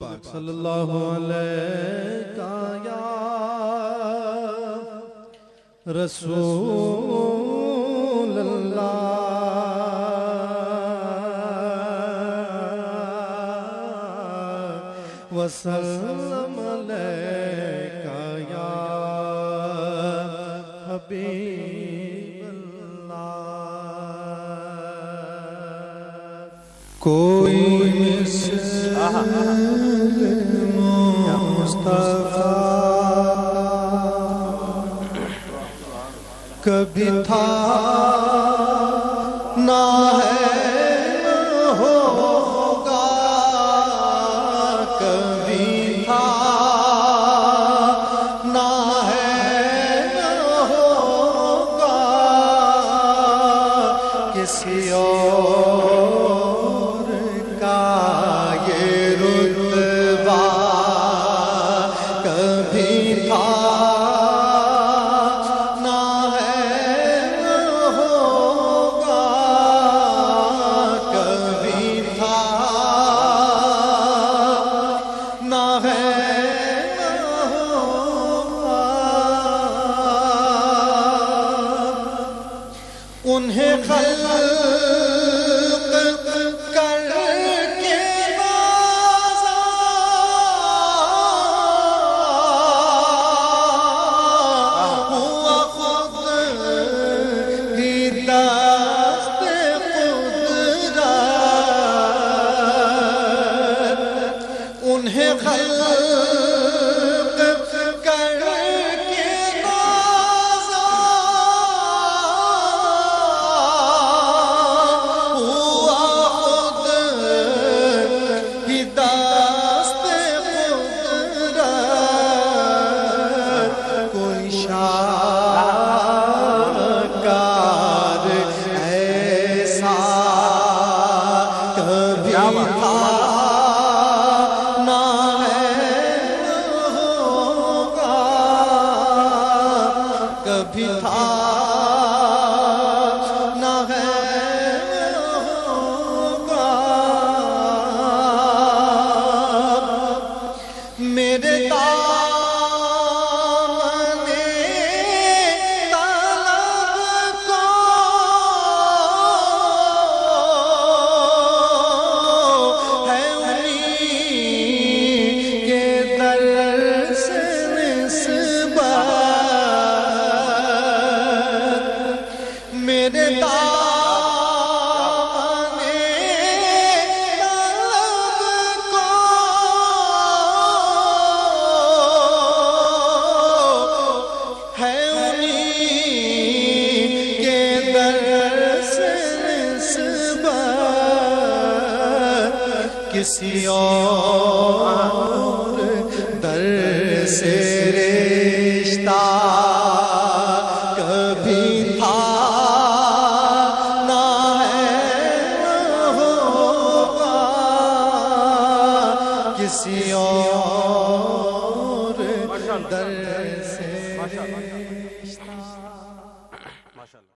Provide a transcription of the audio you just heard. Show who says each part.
Speaker 1: پاک صلی اللہ علیہ یا رسول اللہ وسلم علیکہ یا حبیب اللہ کوئی کبھی تھا نہ ہے نہ ہوگا، کبھی تھا نہ ہے نہ ہوگا، کسی اور کا یہ رتبہ کبھی تھا انہیں خلق کر کے نازا ہوا خود ہی دست قدرت، انہیں خلق کبھی تھا نہ ہے ہوگا، میرے دامن طلب کو ہے انہیں کے در سے نسبت، میرے دامن طلب کو ہے انہیں کے در سے نسبت، کسی اور در سے رشتہ کبھی تھا کسی اور در سے